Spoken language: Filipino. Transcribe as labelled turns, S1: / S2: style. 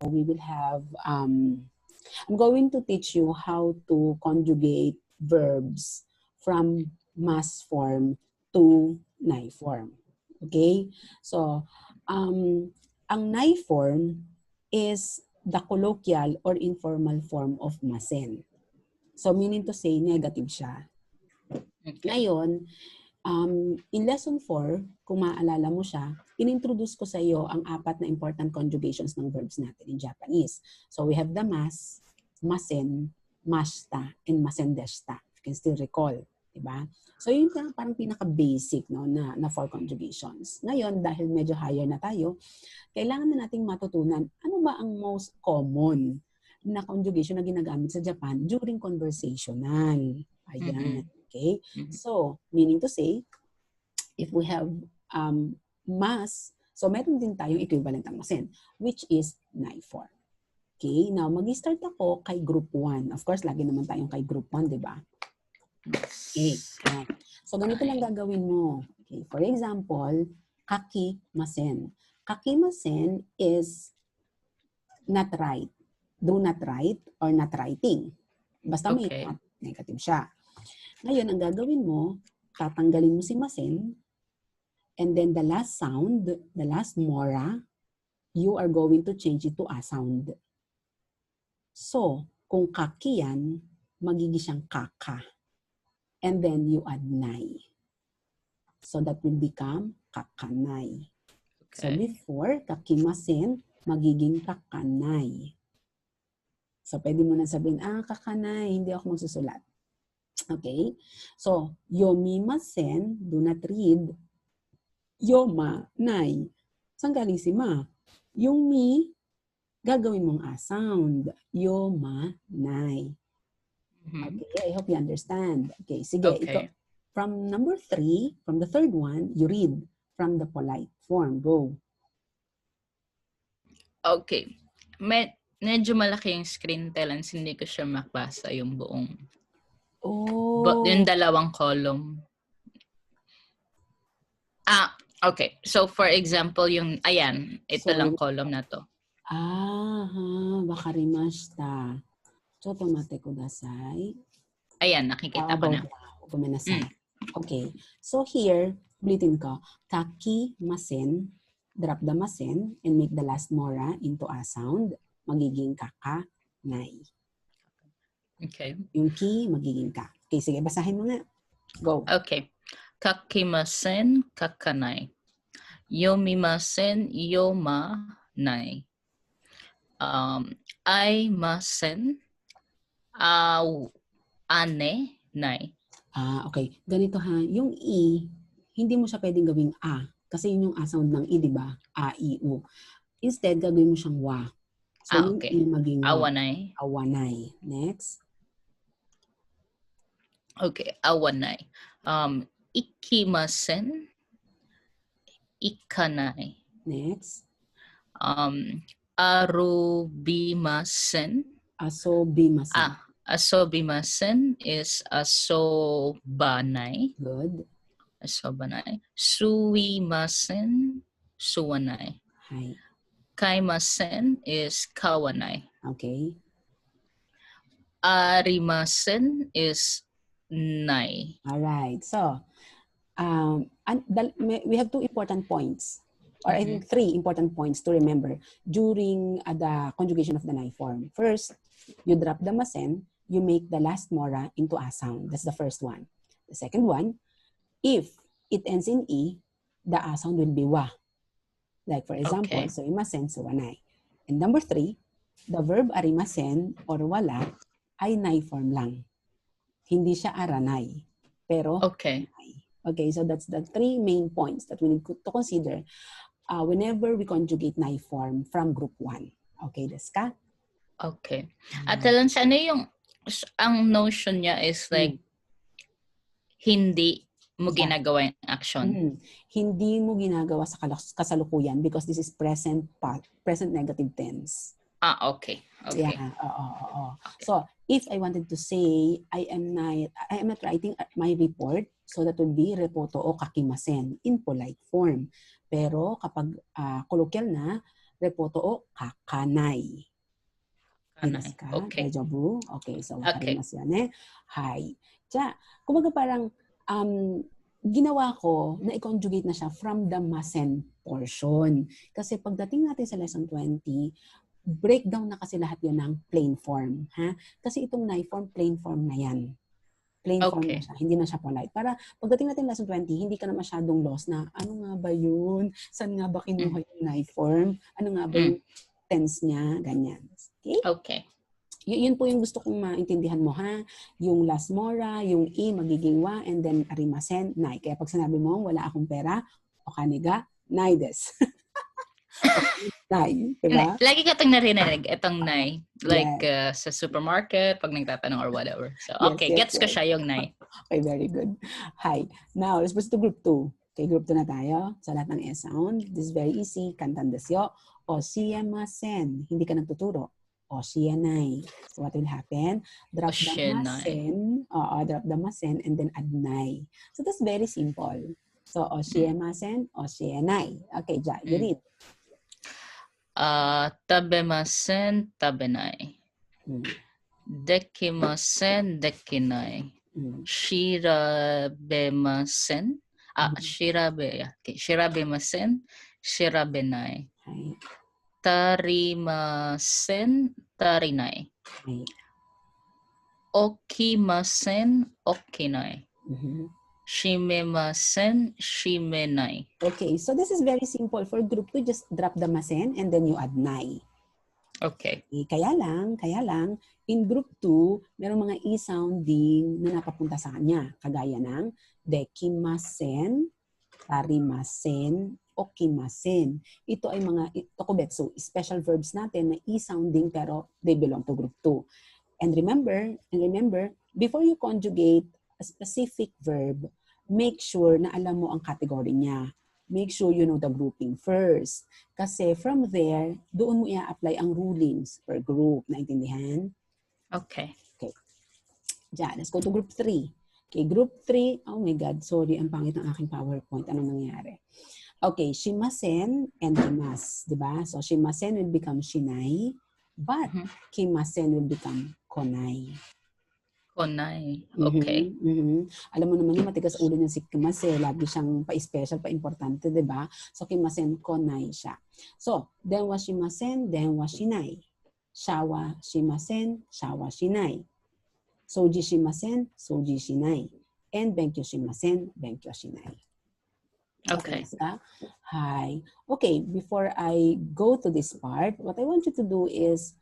S1: we will have, I'm going to teach you how to conjugate verbs from mas form to nai form. Okay? So, ang nai form is the colloquial or informal form of masen. So, meaning to say, negative siya.
S2: Okay.
S1: Ngayon, in lesson 4, kung maaalala mo siya, inintroduce ko sa iyo ang 4 na important conjugations ng verbs natin in Japanese. So, we have the mas, masen, mashita, and masendeshita. You can still recall. Diba? So, yun parang pinaka-basic, no, na 4 conjugations. Ngayon, dahil medyo higher na tayo, kailangan na nating matutunan ano ba ang most common na conjugation na ginagamit sa Japan during conversational. Ayan. Okay? So, meaning to say, if we have mas, so meron din tayong equivalent ng masen, which is nai form. Okay? Now, mag-start ako kay group 1. Of course, lagi naman tayong kay group 1, di ba? Okay. So, ganito lang gagawin mo. Okay. For example, kakimasen. Kakimasen is not right. Do not write or not writing. Basta may not, negative siya. Ngayon, ang gagawin mo, tatanggalin mo si masen, and then the last sound, the last mora, you are going to change it to a sound. So, kung kaki yan, magiging siyang kaka. And then you add nai. So that will become kakanai. Okay. So before, kakimasen, magiging kakanai. So pwede mo na sabihin, kakanai, hindi ako magsusulat. Okay? So, yomimasen, do not read. Yoma, nai. Saan galing si ma? Yung mi, gagawin mong a sound. Yoma, nai. Okay, I hope you understand. Okay, sige.
S2: Okay.
S1: From number 3, from the third one, you read from the polite form. Go.
S2: Okay. Medyo malaki yung screen talents, hindi ko siya makbasa yung buong. But yung dalawang column. Okay. So for example, yung, ayan, ito lang column na to.
S1: Wakarimashita. Chotomate kudasai.
S2: Ayan, nakikita ko na.
S1: Okay. So here, ulitin ko. Kakimasen, drop the masen, and make the last mora into a sound. Magiging kakanai.
S2: Okay.
S1: Yung ki, magiging ka. Okay, sige, basahin mo nga. Go.
S2: Okay. Kakimasen, kakanai. Yomimasen, yomanai. Aimasen, ane, nai.
S1: Okay. Ganito ha, yung i, hindi mo siya pwedeng gawing a. Kasi yun yung a sound ng i, di ba? A, i, u. Instead, gagawin mo siyang wa. So, yung
S2: Okay.
S1: i maging wa.
S2: Awanai.
S1: Awanai. Next.
S2: Okay, awanai. Ikimasen, ikanai.
S1: Next.
S2: Arubimasen.
S1: Asobimasen.
S2: Asobimasen is asobanai.
S1: Good.
S2: Asobanai. Suimasen, suwanai.
S1: Hi.
S2: Kaimasen is kawanai.
S1: Okay.
S2: Arimasen is nai.
S1: Alright. So, we have 2 important points. Or I think 3 important points to remember during the conjugation of the nai form. First, you drop the masen, you make the last mora into a sound. That's the first one. The second one, if it ends in e, the a sound will be wa. Like for example, so imasen, so wanai. And number 3, the verb arimasen or wala ay nai form lang. Hindi siya aranay. Pero
S2: okay.
S1: Okay, so that's the 3 main points that we need to consider whenever we conjugate nai form from group 1. Okay, desu ka?
S2: Okay. At alam siya, ano yung, ang notion niya is like, hindi mo ginagawa yung action.
S1: Hindi mo ginagawa sa kasalukuyan because this is present negative tense.
S2: Okay. Okay.
S1: Yeah. Okay. So, if I wanted to say, I am not writing my report, so that would be repoto o kakimasen in polite form. Pero kapag colloquial na, repoto o kakanay.
S2: Kanay. Okay.
S1: Dajabu. Okay, so
S2: Okay.
S1: wakarimasu ne. Hai. Ja, kumaga parang ginawa ko na i-conjugate na siya from the masen portion. Kasi pagdating natin sa lesson 20, breakdown na kasi lahat yun ng plain form. Ha? Kasi itong nai form, plain form na yan. Plain form na siya. Hindi na siya polite. Para pagdating natin lesson 20, hindi ka na masyadong lost na ano nga ba yun? Saan nga ba kinuha yung nai form? Ano nga ba yung tense niya? Ganyan. Okay?
S2: Okay.
S1: Yun po yung gusto kong maintindihan mo, ha? Yung last mora, yung i magiging wa, and then arimasen, nai. Kaya pag sinabi mo, wala akong pera, o kaniga, nai des. Nai, diba?
S2: Lagi ka itong narinig, itong nai. Like sa supermarket, pag nagtatanong or whatever. So, okay, gets ko siya yung nai.
S1: Okay, very good. Hi. Now, let's proceed to group 2. Okay, group 2 na tayo. Sa lahat ng S-sound, this is very easy. Kantan desyo. Oshiemasen. Hindi ka nagtuturo. Oshienai. So what will happen? Drop the masen. Drop the masen and then add nai. So that's very simple. So oshiemasen, oshienai. Okay, Ja, you read.
S2: Tabemasen, tabenai. Dekimasen, dekinai. Shirabemasen. Shirabemasen, shirabenai. Tarimasen, tarinai. Okimasen, okinai. Shimemasen, shimenai.
S1: Okay, so this is very simple. For group 2, just drop the masen and then you add nai.
S2: Okay.
S1: Kaya lang, in group 2, merong mga e-sounding na napapunta sa kanya. Kagaya ng dekimasen, tarimasen, okimasen. Ito ay mga tokubetsu, special verbs natin na e-sounding pero they belong to group 2. And remember, before you conjugate a specific verb, make sure na alam mo ang category niya. Make sure you know the grouping first. Kasi from there, doon mo i-apply ang rulings per group. Naintindihan?
S2: Okay.
S1: Okay. Diyan, let's go to group 3. Okay, group 3. Oh my God, sorry, ang pangit ng aking PowerPoint. Anong nangyari? Okay, shimasen and kimas. Diba? So, shimasen will become shinai, but kimasen will become konai.
S2: Konai. Okay.
S1: Alam mo naman yung matigas ulo niya si Kimase. Lagi siyang pa-special, pa-importante, diba? So, kimasen, konai siya. So, then wa shimasen, then wa shinai. Shawa shimasen, shawa shinai. Soji shimasen, soji shinai. And benkyo shimasen, benkyo shinai.
S2: Okay.
S1: Hi. Okay, before I go to this part, what I want you to do is